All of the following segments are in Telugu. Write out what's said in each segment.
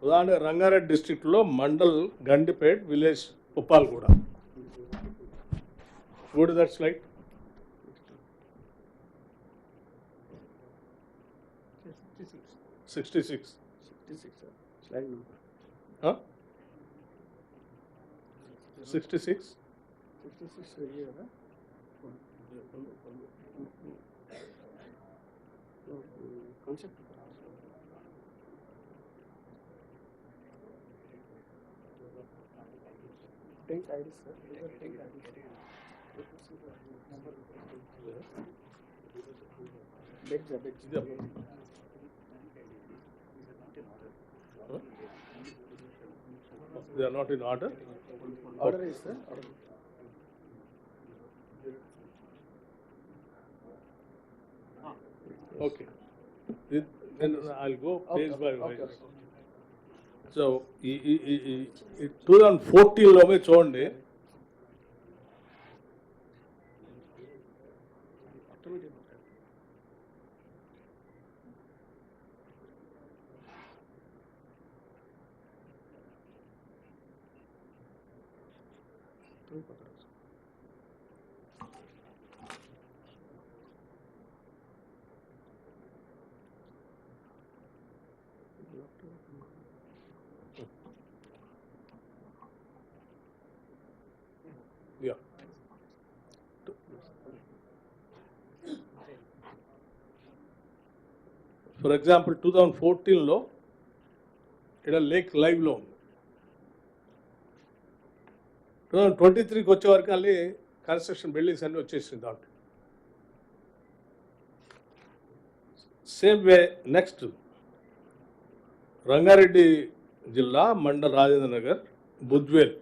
ఉదాహరణ రంగారెడ్డి డిస్ట్రిక్ట్లో mandal Gandipet village Uppalaguda. Go to that slide. Sixty-six. Slide number. Huh? 66. 66 here. Concept. Tank ID, sir. Tank ID. Beds. Yeah. They are not in order. Order is, sir. Order. Okay. Then I'll go page by page. Okay. So, 2014లో చూడండి, yeah. ఫర్ ఎగ్జాంపుల్ 2014లో ఇక్కడ లేక్ లైవ్లో ఉంది. 2023కి వచ్చే వరకు అన్నీ కన్స్ట్రక్షన్ బిల్డింగ్స్ అన్నీ వచ్చేసింది దాంట్లో. సేమ్ వే నెక్స్ట్ రంగారెడ్డి జిల్లా మండల్ రాజేంద్ర నగర్ బుద్వేల్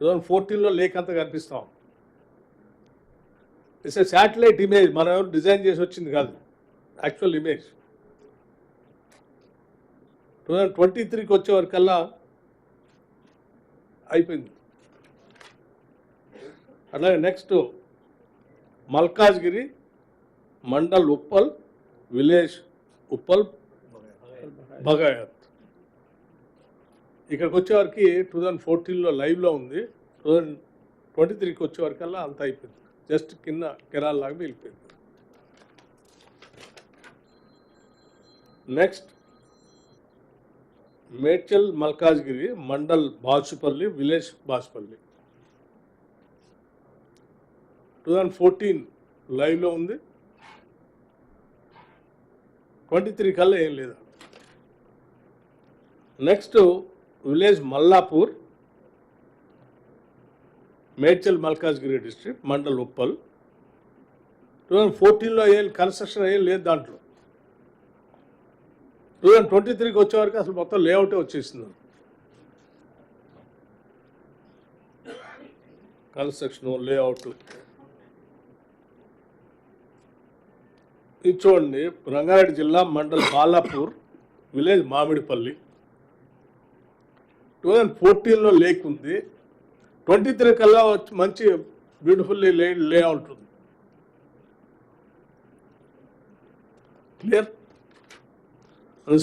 2014లో లేక్ అంతా కనిపిస్తాం. ఇట్స్ ఏ శాటిలైట్ ఇమేజ్, మనం ఎవరు డిజైన్ చేసి వచ్చింది కాదు, యాక్చువల్ ఇమేజ్. 2023కి వచ్చే వరకల్లా అయిపోయింది. అట్లాగే నెక్స్ట్ మల్కాజ్గిరి మండల్ ఉప్పల్ విలేజ్ ఉప్పల్ బగాయత్. ఇక్కడికి వచ్చేవారికి 2014లో లైవ్లో ఉంది, 2023కి వచ్చేవరకల్లా అంత అయిపోయింది, జస్ట్ కింద కెనాల్ లాగా వెళ్ళిపోయింది. నెక్స్ట్ మేడ్చల్ మల్కాజ్గిరి మండల్ బాచుపల్లి విలేజ్ బాచుపల్లి 2014 లైవ్లో ఉంది, 23 కల్లా ఏం లేదా. Next village Mallapur Medchal Malkajgiri district mandal Uppal 2014లో ఏం కన్స్ట్రక్షన్ ఏం లేదు దాంట్లో. 2023కి వచ్చేవరకు అసలు మొత్తం లేఅవుటే వచ్చేసింది, కన్స్ట్రక్షన్ లేఅవుట్. ఇది చూడండి రంగారెడ్డి జిల్లా మండల్ బాలాపూర్ విలేజ్ మామిడిపల్లి 2014లో లేక్ ఉంది, 23 కల్లా మంచి బ్యూటిఫుల్లీ లేఅవుట్ ఉంది. Clear.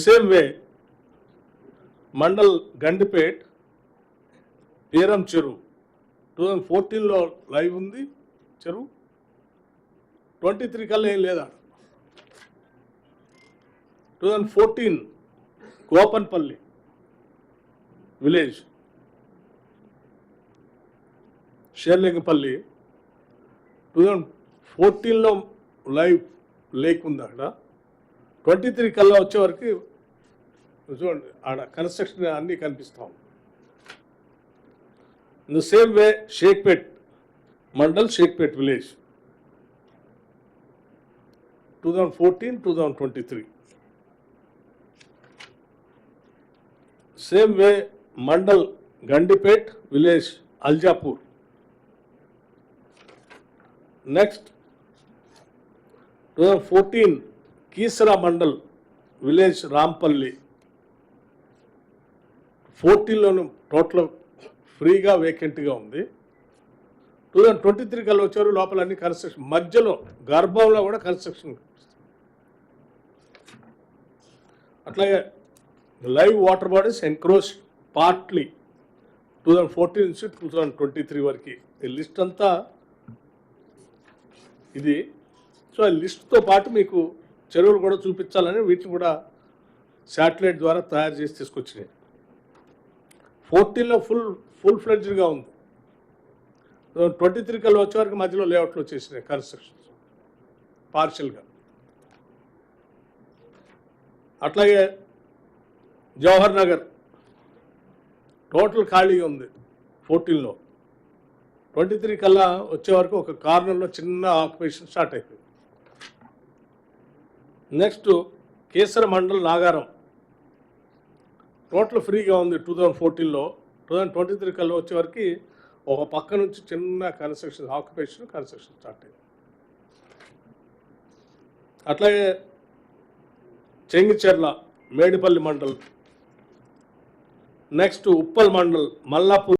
Same way mandal Gandipet Peeram Cheruvu 2014లో లైవ్ ఉంది చెరువు, 23 కల్లా ఏం లేదా. 2014 గోపన్పల్లి విలేజ్ షేర్లింగపల్లి 2014లో లైవ్ లేక్ ఉంది అక్కడ, 23 కల్లా వచ్చేవరకు చూడండి ఆడ కన్స్ట్రక్షన్ అన్నీ కనిపిస్తాం. In the same way Shaikpet mandal Shaikpet village 2014-2023. Same way mandal Gandipet village Aljapur. Next 2014 Keesara mandal village Rampally 14లోను టోటల్ ఫ్రీగా వేకెంట్గా ఉంది. 2023 కల్లా వచ్చారు, లోపల అన్ని కన్స్ట్రక్షన్, మధ్యలో గర్భంలో కూడా కన్స్ట్రక్షన్. అట్లాగే live water bodies encroach partly 2014 నుంచి 2023 వరకు ఈ లిస్ట్ అంతా ఇది. సో ఆ లిస్ట్తో పాటు మీకు చెరువులు కూడా చూపించాలని వీటిని కూడా శాటిలైట్ ద్వారా తయారు చేసి తీసుకొచ్చినాయి. 14లో ఫుల్ ఫ్లెడ్జ్డ్గా ఉంది. 23 కల్లా వచ్చే వరకు మధ్యలో లేఅవుట్లు వచ్చేసినాయి కన్స్ట్రక్షన్స్ పార్షియల్గా. అట్లాగే జవహర్ నగర్ టోటల్ ఖాళీగా ఉంది 14లో. 23 కల్లా వచ్చే వరకు ఒక కార్నర్లో చిన్న ఆక్యుపేషన్ స్టార్ట్ అయిపోయింది. నెక్స్ట్ కేసర మండల్ నాగారం టోటల్ ఫ్రీగా ఉంది 2014లో. 2023 కల్లా వచ్చే వరకు ఒక పక్క నుంచి చిన్న కన్స్ట్రక్షన్ కన్స్ట్రక్షన్ స్టార్ట్ అయింది. అట్లాగే చెంగిచెర్ల మేడిపల్లి మండల్, నెక్స్ట్ ఉప్పల్ మండల్, మల్లాపూర్